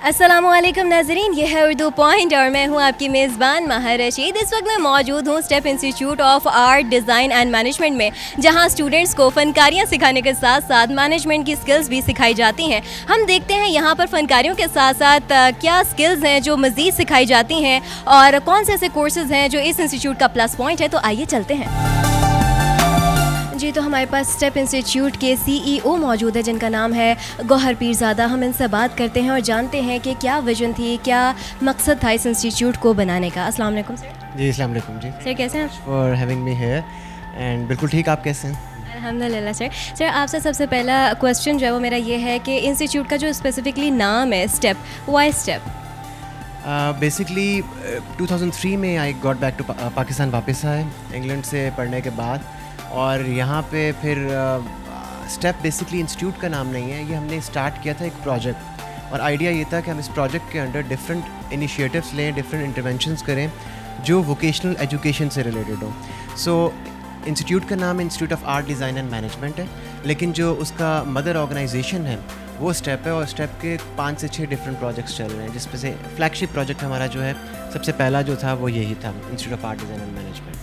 अस्सलामुअलैकुम नाज़रीन, ये है उर्दू पॉइंट और मैं हूँ आपकी मेज़बान महर रशीद। इस वक्त मैं मौजूद हूँ step institute of art design and management में, जहाँ स्टूडेंट्स को फ़नकारियाँ सिखाने के साथ साथ मैनेजमेंट की स्किल्स भी सिखाई जाती हैं। हम देखते हैं यहाँ पर फ़नकारियों के साथ साथ क्या स्किल्स हैं जो मज़ीद सिखाई जाती हैं और कौन से ऐसे कोर्सेज़ हैं जो इस इंस्टीट्यूट का प्लस पॉइंट है। तो आइए चलते हैं जी। तो हमारे पास स्टेप इंस्टीट्यूट के CEO मौजूद है जिनका नाम है गौहर पीरज़ादा। हम इनसे बात करते हैं और जानते हैं कि क्या विजन थी, क्या मकसद था इस इंस्टीट्यूट को बनाने का। अस्सलाम वालेकुम सर। जी अस्सलाम वालेकुम जी। सर कैसे हैं? For having me here and बिल्कुल ठीक, आप कैसे हैं? अल्हम्दुलिल्लाह सर। सर आपसे सबसे पहला क्वेश्चन जो है वो मेरा ये है कि इंस्टीट्यूट का जो स्पेसिफिकली नाम है स्टेप, वाई स्टेप? बेसिकली 2003 में I got back to Pakistan, वापस आए इंग्लैंड से पढ़ने के बाद, और यहाँ पे फिर स्टेप बेसिकली इंस्टीट्यूट का नाम नहीं है, ये हमने स्टार्ट किया था एक प्रोजेक्ट, और आइडिया ये था कि हम इस प्रोजेक्ट के अंडर डिफरेंट इनिशिएटिव्स लें, डिफरेंट इंटरवेंशंस करें जो वोकेशनल एजुकेशन से रिलेटेड हो। सो इंस्टीट्यूट का नाम institute of art design and management है, लेकिन जो उसका मदर ऑर्गेनाइजेशन है वो स्टेप है, और स्टेप के 5 से 6 डिफरेंट प्रोजेक्ट्स चल रहे हैं, जिसमें से फ्लैगशिप प्रोजेक्ट हमारा जो है सबसे पहला जो था वो यही था, institute of art design and management.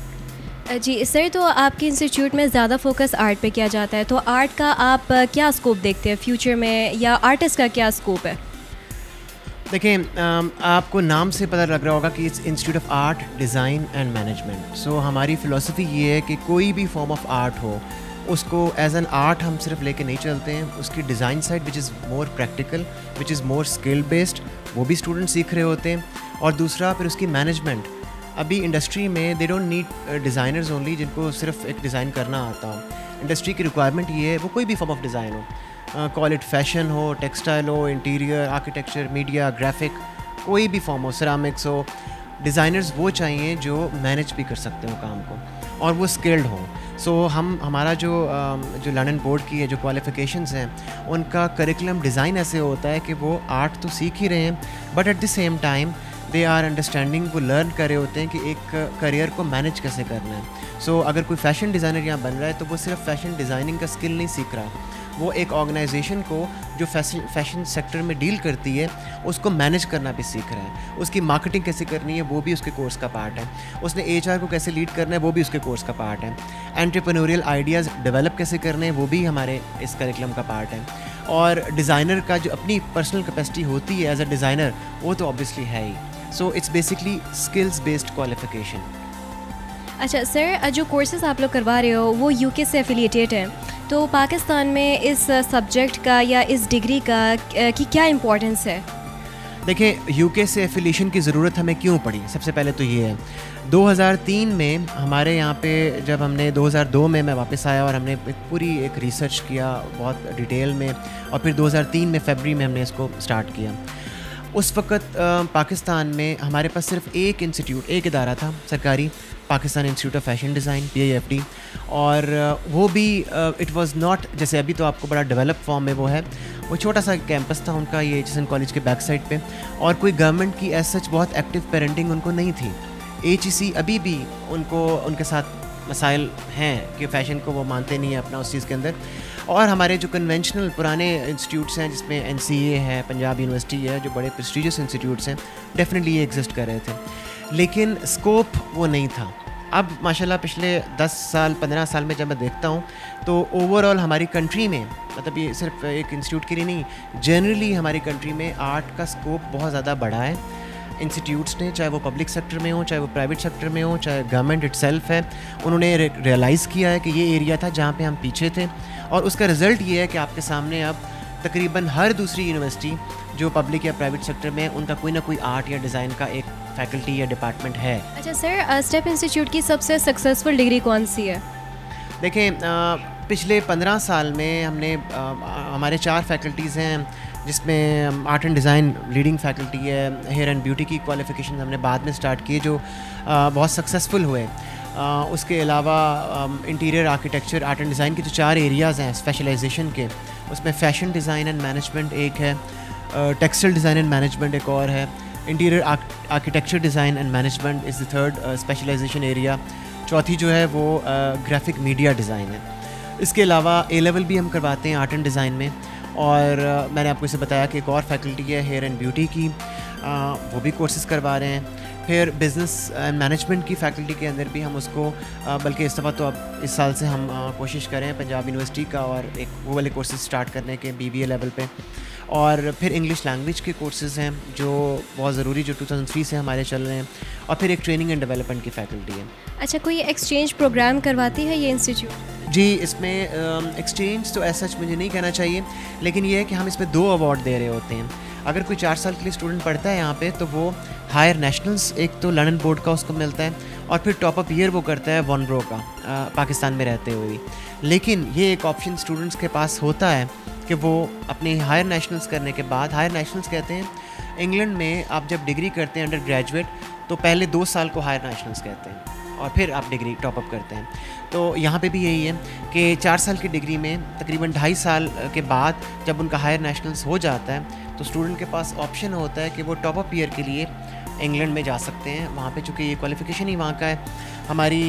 जी सर, तो आपके इंस्टीट्यूट में ज़्यादा फोकस आर्ट पे किया जाता है, तो आर्ट का आप क्या स्कोप देखते हैं फ्यूचर में, या आर्टिस्ट का क्या स्कोप है? देखिए आपको नाम से पता लग रहा होगा कि it's institute of art design and management. So हमारी फ़िलासफ़ी ये है कि कोई भी फॉर्म ऑफ आर्ट हो उसको एज एन आर्ट हम सिर्फ लेके नहीं चलते हैं, उसकी design side which is more practical, which is more skill based, वो भी स्टूडेंट सीख रहे होते हैं। और दूसरा फिर उसकी मैनेजमेंट। अभी इंडस्ट्री में they don't need designers only जिनको सिर्फ एक डिज़ाइन करना आता हो। इंडस्ट्री की रिक्वायरमेंट ये है, वो कोई भी फॉर्म ऑफ डिज़ाइन हो, कॉल इट फैशन हो, टेक्सटाइल हो, इंटीरियर, आर्किटेक्चर, मीडिया, ग्राफिक, कोई भी फॉर्म हो, सिरामिक्स हो, डिज़ाइनर्स वो चाहिए जो मैनेज भी कर सकते हो काम को और वो स्किल्ड हो। सो हमारा जो लंदन बोर्ड की है जो क्वालिफ़िकेशंस हैं, उनका करिकुलम डिज़ाइन ऐसे होता है कि वो आर्ट तो सीख ही रहे हैं, but at the same time they are understanding, वो लर्न कर रहे होते हैं कि एक करियर को मैनेज कैसे करना है। सो अगर कोई फ़ैशन डिज़ाइनर यहाँ बन रहा है तो वो सिर्फ फ़ैशन डिज़ाइनिंग का स्किल नहीं सीख रहा, वो एक ऑर्गेनाइजेशन को जो फैशन सेक्टर में डील करती है उसको मैनेज करना भी सीख रहा है, उसकी मार्केटिंग कैसे करनी है वो भी उसके कोर्स का पार्ट है, उसने HR को कैसे लीड करना है वो भी उसके कोर्स का पार्ट है, एंटरप्रेन्योरियल आइडियाज़ डेवलप कैसे करने हैं वो भी हमारे इस करिकुलम का पार्ट है। और डिज़ाइनर का जो अपनी पर्सनल कैपेसिटी होती है एज अ डिज़ाइनर, वो तो ऑब्वियसली है ही। So it's basically skills based qualification. अच्छा सर, जो कोर्सेज आप लोग करवा रहे हो वो UK से एफिलिएटेड हैं, तो पाकिस्तान में इस सब्जेक्ट का या इस डिग्री का की क्या इम्पोर्टेंस है? देखिए UK से एफिलिएशन की ज़रूरत हमें क्यों पड़ी, सबसे पहले तो ये है 2003 में हमारे यहाँ पे जब हमने 2002 में मैं वापस आया और हमने पूरी एक रिसर्च किया बहुत डिटेल में, और फिर 2003 में फरवरी में हमने इसको स्टार्ट किया। उस वक़्त पाकिस्तान में हमारे पास सिर्फ एक इंस्टीट्यूट, एक इदारा था सरकारी, Pakistan institute of fashion design PIFD, और वो भी इट वाज़ नॉट, जैसे अभी तो आपको बड़ा डेवलप फॉर्म में वो है, वो छोटा सा कैंपस था उनका ये HSN कॉलेज के बैक साइड पे, और कोई गवर्नमेंट की एज सच बहुत एक्टिव पेरेंटिंग उनको नहीं थी। HEC अभी भी उनके साथ मसाइल हैं कि फ़ैशन को वो मानते नहीं हैं अपना उस चीज़ के अंदर। और हमारे जो कन्वेंशनल पुराने इंस्टीट्यूट्स हैं जिसमें NCA है, पंजाब यूनिवर्सिटी है, जो बड़े प्रेस्टीजियस इंस्टीट्यूट्स हैं, डेफिनेटली ये एग्जिस्ट कर रहे थे, लेकिन स्कोप वो नहीं था। अब माशाल्लाह पिछले 10 साल 15 साल में जब मैं देखता हूँ तो ओवरऑल हमारी कंट्री में, मतलब ये सिर्फ एक इंस्टीट्यूट के लिए नहीं, जनरली हमारी कंट्री में आर्ट का स्कोप बहुत ज़्यादा बढ़ा है। इंस्टीट्यूट्स ने, चाहे वो पब्लिक सेक्टर में हो, चाहे वो प्राइवेट सेक्टर में हो, चाहे गवर्नमेंट इटसेल्फ है, उन्होंने रियलाइज़ किया है कि ये एरिया था जहाँ पे हम पीछे थे, और उसका रिज़ल्ट ये है कि आपके सामने अब तकरीबन हर दूसरी यूनिवर्सिटी जो पब्लिक या प्राइवेट सेक्टर में, उनका कोई ना कोई आर्ट या डिज़ाइन का एक फैकल्टी या डिपार्टमेंट है। अच्छा सर, स्टेप इंस्टीट्यूट की सबसे सक्सेसफुल डिग्री कौन सी है? देखें पिछले 15 साल में हमने हमारे 4 फैकल्टीज़ हैं, जिसमें art and design leading faculty है, हेयर एंड ब्यूटी की क्वालिफ़िकेशन हमने बाद में स्टार्ट किए जो बहुत सक्सेसफुल हुए। उसके अलावा interior architecture, art and design के जो 4 एरियाज़ हैं स्पेशलाइजेशन के, उसमें फ़ैशन डिज़ाइन एंड मैनेजमेंट एक है, टेक्सटाइल डिज़ाइन एंड मैनेजमेंट एक और है, interior architecture design and management is the third specialization area, चौथी जो है वो ग्राफिक मीडिया डिज़ाइन है। इसके अलावा A लेवल भी हम करवाते हैं आर्ट एंड डिज़ाइन में, और मैंने आपको इसे बताया कि एक और फैकल्टी है हेयर एंड ब्यूटी की, वो भी कोर्सेज़ करवा रहे हैं। फिर बिज़नेस एंड मैनेजमेंट की फ़ैकल्टी के अंदर भी हम उसको बल्कि इस दफ़ा तो अब इस साल से हम कोशिश करें पंजाब यूनिवर्सिटी का और एक वो वाले कोर्सेज स्टार्ट करने के BBA लेवल पे। और फिर इंग्लिश लैंग्वेज के कोर्सेज़ हैं जो बहुत ज़रूरी, जो 2003 से हमारे चल रहे हैं। और फिर एक ट्रेनिंग एंड डेवलपमेंट की फ़ैकल्टी है। अच्छा, कोई एक्सचेंज प्रोग्राम करवाती है ये इंस्टीट्यूट? जी, इसमें एक्सचेंज तो ऐसा मुझे नहीं कहना चाहिए, लेकिन ये है कि हम इसमें 2 अवार्ड दे रहे होते हैं। अगर कोई 4 साल के लिए स्टूडेंट पढ़ता है यहाँ पे, तो वो हायर नेशनल्स, एक तो लंदन बोर्ड का उसको मिलता है, और फिर टॉप अप ईयर वो करता है वनब्रो का, पाकिस्तान में रहते हुए भी। लेकिन ये एक ऑप्शन स्टूडेंट्स के पास होता है कि वो अपने हायर नेशनल्स करने के बाद, हायर नेशनल्स कहते हैं इंग्लैंड में आप जब डिग्री करते हैं अंडर ग्रेजुएट, तो पहले 2 साल को हायर नेशनल्स कहते हैं और फिर आप डिग्री टॉप अप करते हैं। तो यहाँ पे भी यही है कि 4 साल की डिग्री में तकरीबन 2.5 साल के बाद जब उनका हायर नेशनल्स हो जाता है, तो स्टूडेंट के पास ऑप्शन होता है कि वो टॉप अप ईयर के लिए इंग्लैंड में जा सकते हैं। वहाँ पे चूँकि ये क्वालिफ़िकेशन ही वहाँ का है, हमारी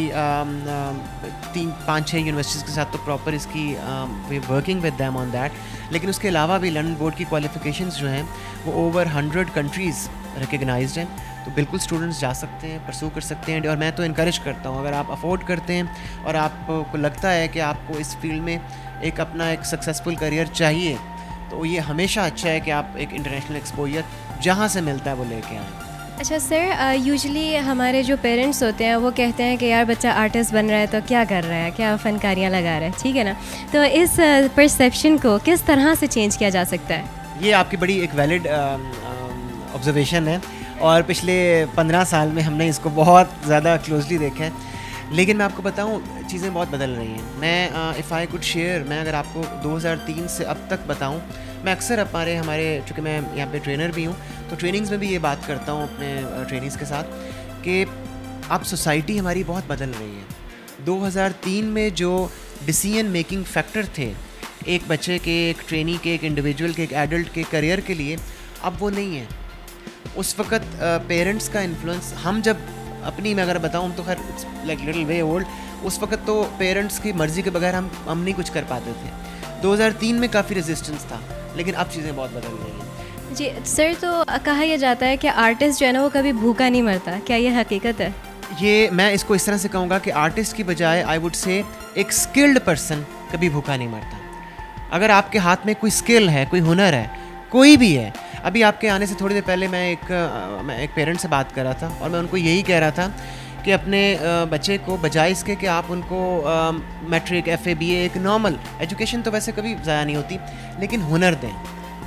3-5-6 यूनिवर्सिटीज़ के साथ तो प्रॉपर इसकी we working with them on that. लेकिन उसके अलावा भी लंदन बोर्ड की क्वालिफ़िकेशंस जो हैं वो ओवर 100 कंट्रीज़ रिकगनाइज्ड हैं। तो बिल्कुल स्टूडेंट्स जा सकते हैं, परसू कर सकते हैं। और मैं तो इनकरेज करता हूँ, अगर आप अफोर्ड करते हैं और आपको लगता है कि आपको इस फील्ड में एक अपना एक सक्सेसफुल करियर चाहिए, तो ये हमेशा अच्छा है कि आप एक इंटरनेशनल एक्सपोजर जहाँ से मिलता है वो लेके आएँ। अच्छा सर, यूजुअली हमारे जो पेरेंट्स होते हैं वो कहते हैं कि यार बच्चा आर्टिस्ट बन रहा है तो क्या कर रहा है, क्या फनकारियाँ लगा रहा है, ठीक है ना। तो इस परसेप्शन को किस तरह से चेंज किया जा सकता है? ये आपकी बड़ी एक वैलिड ऑब्जर्वेशन है और पिछले 15 साल में हमने इसको बहुत ज़्यादा क्लोजली देखा है। लेकिन मैं आपको बताऊं, चीज़ें बहुत बदल रही हैं। मैं इफ़ आई कुड शेयर, मैं अगर आपको 2003 से अब तक बताऊं, मैं अक्सर हमारे चूँकि मैं यहाँ पे ट्रेनर भी हूँ, तो ट्रेनिंग्स में भी ये बात करता हूँ अपने ट्रेनिंग्स के साथ कि अब सोसाइटी हमारी बहुत बदल रही है। 2003 में जो डिसीजन मेकिंग फैक्टर थे एक बच्चे के, एक ट्रेनी के, एक इंडिविजुअल के, एक एडल्ट के करियर के लिए, अब वो नहीं है। उस वक़्त पेरेंट्स का इन्फ्लुएंस, हम जब अपनी मैं अगर बताऊँ तो खैर लाइक लिटिल वे ओल्ड, उस वक़्त तो पेरेंट्स की मर्ज़ी के बगैर हम नहीं कुछ कर पाते थे। 2003 में काफ़ी रेजिस्टेंस था, लेकिन अब चीज़ें बहुत बदल रही हैं। जी सर, तो कहा यह जाता है कि आर्टिस्ट जो है ना वो कभी भूखा नहीं मरता, क्या ये हकीकत है? ये मैं इसको इस तरह से कहूँगा कि आर्टिस्ट की बजाय आई वुड से एक स्किल्ड पर्सन कभी भूखा नहीं मरता। अगर आपके हाथ में कोई स्किल है, कोई हुनर है, कोई भी है। अभी आपके आने से थोड़ी देर पहले मैं एक पेरेंट से बात कर रहा था और मैं उनको यही कह रहा था कि अपने बच्चे को बजाय इसके कि आप उनको मैट्रिक, FA, BA, एक नॉर्मल एजुकेशन तो वैसे कभी ज़ाया नहीं होती, लेकिन हुनर दें।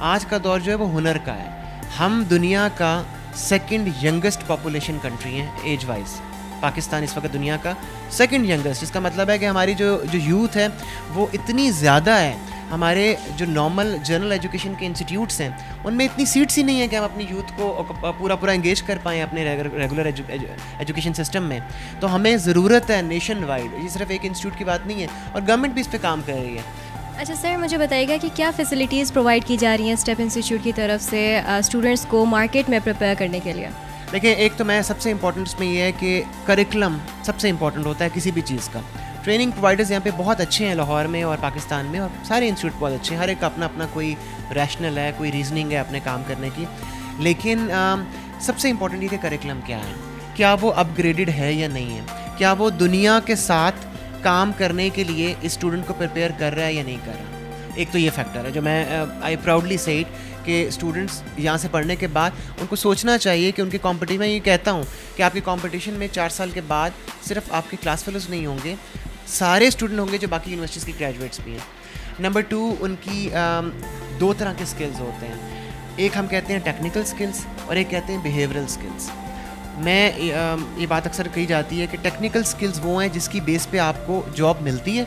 आज का दौर जो है वो हुनर का है। हम दुनिया का 2nd यंगेस्ट पॉपुलेशन कंट्री हैं एज वाइज। पाकिस्तान इस वक्त दुनिया का 2nd यंगेस्ट, जिसका मतलब है कि हमारी जो यूथ है वो इतनी ज़्यादा है। हमारे जो नॉर्मल जनरल एजुकेशन के इंस्टीट्यूट्स हैं उनमें इतनी सीट्स ही नहीं है कि हम अपनी यूथ को पूरा एंगेज कर पाएँ अपने रेगुलर एजुकेशन सिस्टम में। तो हमें ज़रूरत है नेशन वाइड, ये सिर्फ एक इंस्टीट्यूट की बात नहीं है, और गवर्नमेंट भी इस पर काम कर रही है। अच्छा सर, मुझे बताइएगा कि क्या फैसिलिटीज़ प्रोवाइड की जा रही हैं स्टेप इंस्टीट्यूट की तरफ से स्टूडेंट्स को मार्केट में प्रिपेयर करने के लिए? देखिए, एक तो मैं सबसे इम्पोर्टेंट इसमें ये है कि करिकुलम सबसे इम्पोर्टेंट होता है किसी भी चीज़ का। ट्रेनिंग प्रोवाइडर्स यहाँ पे बहुत अच्छे हैं लाहौर में और पाकिस्तान में, और सारे इंस्टीट्यूट बहुत अच्छे हैं। हर एक का अपना अपना कोई रैशनल है, कोई रीजनिंग है अपने काम करने की। लेकिन सबसे इम्पोर्टेंट ये कि करिकुलम क्या है, क्या वो अपग्रेडेड है या नहीं है, क्या वो दुनिया के साथ काम करने के लिए इस स्टूडेंट को प्रिपेयर कर रहा है या नहीं कर रहा। एक तो ये फैक्टर है जो मैं आई प्राउडली से इट कि स्टूडेंट्स यहाँ से पढ़ने के बाद उनको सोचना चाहिए कि उनके कॉम्पिटिशन, मैं ये कहता हूँ कि आपके कॉम्पिटिशन में 4 साल के बाद सिर्फ आपके क्लास फेलोज नहीं होंगे, सारे स्टूडेंट होंगे जो बाकी यूनिवर्सिटीज़ के ग्रेजुएट्स भी हैं। नंबर 2, उनकी 2 तरह के स्किल्स होते हैं। एक हम कहते हैं टेक्निकल स्किल्स और एक कहते हैं बिहेवियरल स्किल्स। मैं ये बात अक्सर कही जाती है कि टेक्निकल स्किल्स वो हैं जिसकी बेस पे आपको जॉब मिलती है,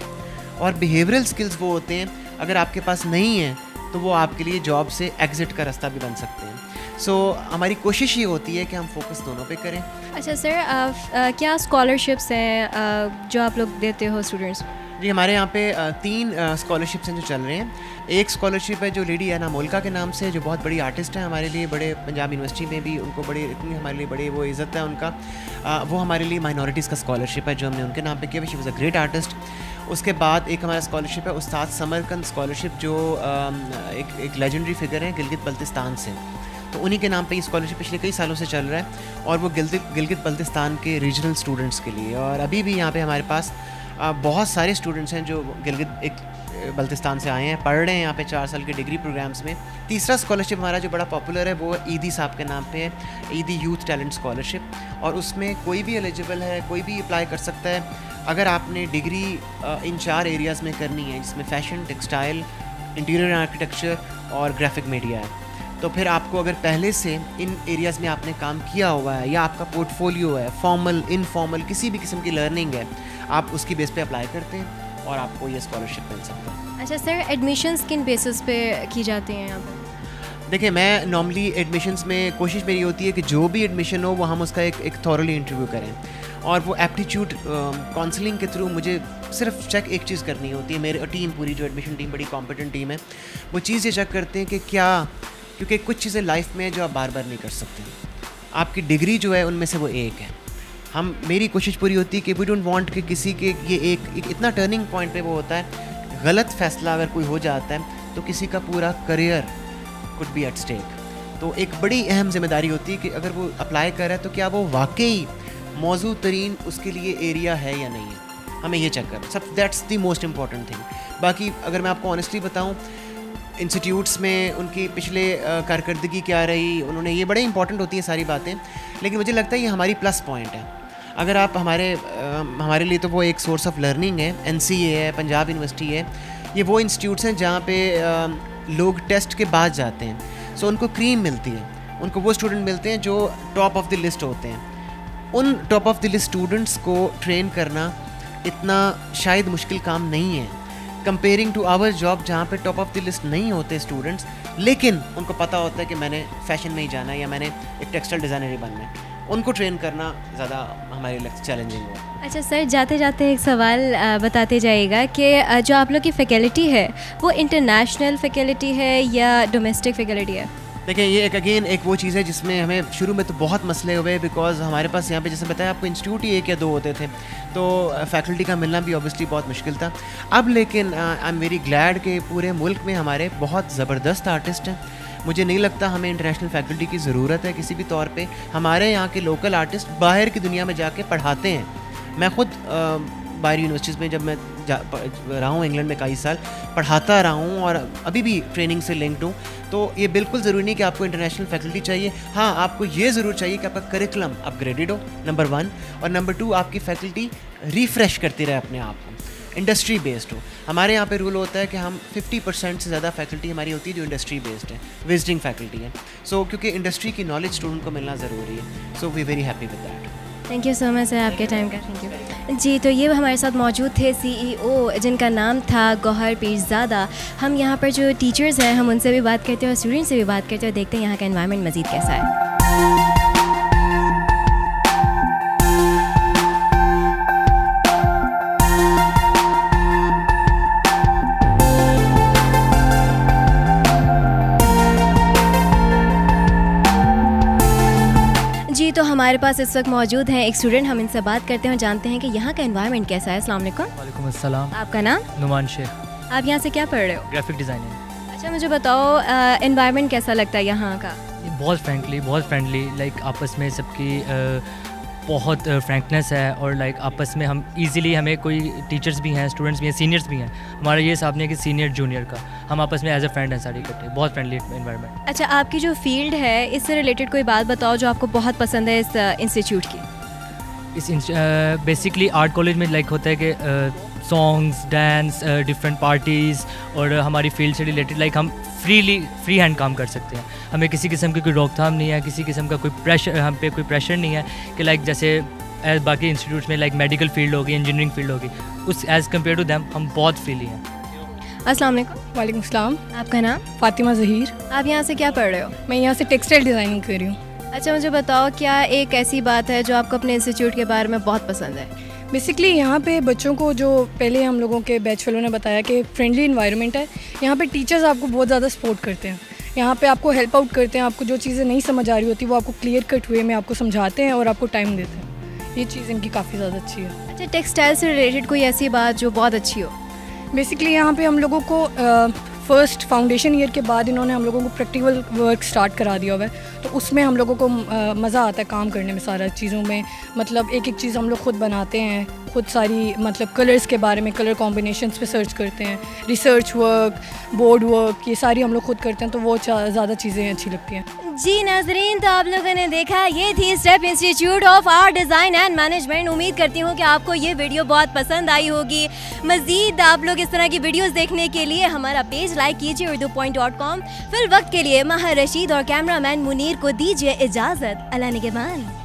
और बिहेवियरल स्किल्स वो होते हैं अगर आपके पास नहीं है तो वो आपके लिए जॉब से एग्ज़िट का रास्ता भी बन सकते हैं। सो हमारी कोशिश ये होती है कि हम फोकस दोनों पे करें। अच्छा सर, क्या स्कॉलरशिप्स हैं जो आप लोग देते हो स्टूडेंट्स? जी, हमारे यहाँ पे 3 स्कॉलरशिप्स हैं जो चल रहे हैं। एक स्कॉलरशिप है जो लेडी एना मोल्का के नाम से, जो बहुत बड़ी आर्टिस्ट है हमारे लिए, बड़े पंजाब यूनिवर्सिटी में भी उनको बड़ी इतनी हमारे लिए बड़ी वो इज़्ज़त है उनका। वो हमारे लिए माइनॉरिटीज़ का स्कॉलरशिप है जो हमने उनके नाम पे किया, she was a great artist. उसके बाद एक हमारा स्कॉलरशिप है उस्ताद समरकंद स्कॉलरशिप, जो एक लेजेंडरी फिगर है गिलगित बल्तिस्तान से। तो उन्हीं के नाम पे ये स्कॉलरशिप पिछले कई सालों से चल रहा है और वो गिलगित बल्तिस्तान के रीजनल स्टूडेंट्स के लिए। और अभी भी यहाँ पे हमारे पास बहुत सारे स्टूडेंट्स हैं जो गिलगित बल्तिस्तान से आए हैं, पढ़ रहे हैं यहाँ पे 4 साल के डिग्री प्रोग्राम्स में। तीसरा स्कॉलरशिप हमारा जो बड़ा पॉपुलर है वो ईदी साहब के नाम पे है, ईदी यूथ टैलेंट स्कॉलरशिप। और उसमें कोई भी एलिजिबल है, कोई भी अप्लाई कर सकता है अगर आपने डिग्री इन 4 एरियाज़ में करनी है, जिसमें फ़ैशन, टेक्सटाइल, इंटीरियर आर्किटेक्चर और ग्राफिक मीडिया है। तो फिर आपको अगर पहले से इन एरियाज़ में आपने काम किया हुआ है या आपका पोर्टफोलियो है, फॉर्मल इनफॉर्मल किसी भी किस्म की लर्निंग है, आप उसकी बेस पे अप्लाई करते हैं और आपको ये स्कॉलरशिप मिल सकता है। अच्छा सर, एडमिशन्स किन बेसिस पे की जाती हैं यहाँ पर? देखिए, मैं नॉर्मली एडमिशन्स में कोशिश मेरी होती है कि जो भी एडमिशन हो वो हम उसका एक थॉरली इंटरव्यू करें और वो एप्टीट्यूड काउंसलिंग के थ्रू मुझे सिर्फ चेक एक चीज़ करनी होती है। मेरी टीम पूरी जो एडमिशन टीम बड़ी कॉम्पिटेंट टीम है, वो चीज़ ये चेक करते हैं कि क्या, क्योंकि कुछ चीज़ें लाइफ में जो आप बार बार नहीं कर सकते, आपकी डिग्री जो है उनमें से वो एक है। मेरी कोशिश पूरी होती है कि वी डोंट वांट कि किसी के ये एक इतना टर्निंग पॉइंट पे वो होता है, गलत फैसला अगर कोई हो जाता है तो किसी का पूरा career could be at stake. तो एक बड़ी अहम जिम्मेदारी होती है कि अगर वो अप्लाई कर रहा है तो क्या वो वाकई मौजूद तरीन उसके लिए एरिया है या नहीं है, हमें ये चेक करना सब, that's the most important thing. बाकी अगर मैं आपको ऑनेस्टली बताऊँ, इंस्टीट्यूट्स में उनकी पिछले कारकर्दगी क्या रही, उन्होंने ये बड़े इंपॉर्टेंट होती हैं सारी बातें, लेकिन मुझे लगता है ये हमारी प्लस पॉइंट है। अगर आप हमारे लिए तो वो एक सोर्स ऑफ लर्निंग है, NCA है, पंजाब यूनिवर्सिटी है, ये वो इंस्टीट्यूट्स हैं जहाँ पे लोग टेस्ट के बाद जाते हैं, सो उनको क्रीम मिलती है, उनको वो स्टूडेंट मिलते हैं जो टॉप ऑफ द लिस्ट होते हैं। उन top of the list students को ट्रेन करना इतना शायद मुश्किल काम नहीं है कंपेयरिंग टू आवर जॉब, जहाँ पे टॉप ऑफ द लिस्ट नहीं होते स्टूडेंट्स, लेकिन उनको पता होता है कि मैंने फ़ैशन में ही जाना है या मैंने एक टेक्सटाइल डिज़ाइनर ही बनना है। उनको ट्रेन करना ज़्यादा हमारे लिए चैलेंजिंग हो। अच्छा सर, जाते जाते एक सवाल बताते जाइएगा कि जो आप लोग की फैकल्टी है वो इंटरनेशनल फैकल्टी है या डोमेस्टिक फैकल्टी है? देखिए, ये एक वो चीज़ है जिसमें हमें शुरू में तो बहुत मसले हुए, बिकॉज हमारे पास यहाँ पे जैसे बताया आपको इंस्टीट्यूट ही 1 या 2 होते थे, तो फैकल्टी का मिलना भी ऑब्वियसली बहुत मुश्किल था। अब लेकिन आई एम वेरी ग्लैड कि पूरे मुल्क में हमारे बहुत ज़बरदस्त आर्टिस्ट हैं। मुझे नहीं लगता हमें इंटरनेशनल फैकल्टी की ज़रूरत है किसी भी तौर पे। हमारे यहाँ के लोकल आर्टिस्ट बाहर की दुनिया में जाके पढ़ाते हैं। मैं ख़ुद बाहर यूनिवर्सिटीज़ में जब मैं रहा हूँ इंग्लैंड में कई साल, पढ़ाता रहा हूँ और अभी भी ट्रेनिंग से लिंक्ड हूँ। तो ये बिल्कुल ज़रूरी नहीं कि आपको इंटरनेशनल फैकल्टी चाहिए। हाँ, आपको ये ज़रूर चाहिए कि आपका करिकुलम अपग्रेडेड हो, नंबर 1, और नंबर 2 आपकी फैकल्टी रिफ़्रेश करती रहे अपने आप को, इंडस्ट्री बेस्ड हो। हमारे यहाँ पे रूल होता है कि हम 50% से ज़्यादा फैकल्टी हमारी होती है जो इंडस्ट्री बेस्ड है, विजिटिंग फैकल्टी है। सो क्योंकि इंडस्ट्री की नॉलेज स्टूडेंट को मिलना ज़रूरी है। So we very happy with that. Thank you so much sir आपके टाइम का। थैंक यू जी। तो ये हमारे साथ मौजूद थे CEO जिनका नाम था गौहर पीरज़ादा। हम यहाँ पर जो टीचर्स हैं हम उनसे भी बात करते हैं और स्टूडेंट्स से भी बात करते हैं और देखते हैं यहाँ का एनवायरनमेंट मज़ीद कैसा है। तो हमारे पास इस वक्त मौजूद हैं एक स्टूडेंट, हम इनसे बात करते हैं और जानते हैं कि यहाँ का एनवायरनमेंट कैसा है। अस्सलाम वालेकुम। वालेकुम अस्सलाम। आपका नाम? नुमान शेख। आप यहाँ से क्या पढ़ रहे हो? Graphic designing. अच्छा, मुझे बताओ एनवायरनमेंट कैसा लगता है यहाँ का? बहुत फ्रेंडली लाइक आपस में सबकी बहुत फ्रैंकनेस है और लाइक आपस में हम इजीली, हमें कोई टीचर्स भी हैं, स्टूडेंट्स भी हैं, सीनियर्स भी हैं। हमारा ये हिसाब नहीं है कि सीनियर जूनियर का, हम आपस में एज अ फ्रेंड हैं सारे इकट्ठे। बहुत फ्रेंडली एनवायरनमेंट। अच्छा, आपकी जो फील्ड है इससे रिलेटेड कोई बात बताओ जो आपको बहुत पसंद है इस इंस्टीट्यूट की। इस बेसिकली आर्ट कॉलेज में लाइक होता है कि सॉन्ग्स, डांस, डिफरेंट पार्टीज़ और हमारी फील्ड से रिलेटेड लाइक हम फ्री हैंड काम कर सकते हैं। हमें किसी किस्म की कोई रोकथाम नहीं है, किसी किस्म का कोई प्रेशर, हम पे कोई प्रेशर नहीं है कि लाइक जैसे बाकी इंस्टीट्यूट्स में लाइक मेडिकल फील्ड होगी, इंजीनियरिंग फील्ड होगी, उस एज़ कम्पेयर टू दैम हम बहुत फ्रीली हैं। अस्सलाम वालेकुम। वालेकुम अस्सलाम। आपका नाम? फ़ातिमा ज़हीर। आप यहाँ से क्या पढ़ रहे हो? मैं यहाँ से टेक्सटाइल डिज़ाइनिंग कर रही हूँ। अच्छा, मुझे बताओ क्या एक ऐसी बात है जो आपको अपने इंस्टीट्यूट के बारे में बहुत पसंद है? बेसिकली यहाँ पे बच्चों को, जो पहले हम लोगों के बैच फेलो ने बताया कि फ्रेंडली इन्वायरमेंट है। यहाँ पे टीचर्स आपको बहुत ज़्यादा सपोर्ट करते हैं, यहाँ पे आपको हेल्प आउट करते हैं, आपको जो चीज़ें नहीं समझ आ रही होती वो आपको क्लियर कट हुए में आपको समझाते हैं और आपको टाइम देते हैं। ये चीज़ इनकी काफ़ी ज़्यादा अच्छी है। अच्छा, टेक्सटाइल से रिलेटेड कोई ऐसी बात जो बहुत अच्छी हो? बेसिकली यहाँ पे हम लोगों को फर्स्ट फाउंडेशन ईयर के बाद इन्होंने हम लोगों को प्रैक्टिकल वर्क स्टार्ट करा दिया हुआ है, तो उसमें हम लोगों को मज़ा आता है काम करने में, सारा चीज़ों में। मतलब एक एक चीज़ हम लोग खुद बनाते हैं, खुद सारी मतलब कलर्स के बारे में, कलर कॉम्बिनेशंस पे सर्च करते हैं, रिसर्च वर्क, बोर्ड वर्क, ये सारी हम लोग खुद करते हैं, तो वो ज़्यादा चीज़ें अच्छी लगती हैं। जी नाज़रीन, तो आप लोगों ने देखा, ये थी step institute of art design and management. उम्मीद करती हूँ कि आपको ये वीडियो बहुत पसंद आई होगी। मज़ीद आप लोग इस तरह की वीडियोस देखने के लिए हमारा पेज लाइक कीजिए urdupoint.com। फिल वक्त के लिए महर रशीद और कैमरामैन मुनीर को दीजिए इजाज़त। अल्लाह निगहबान।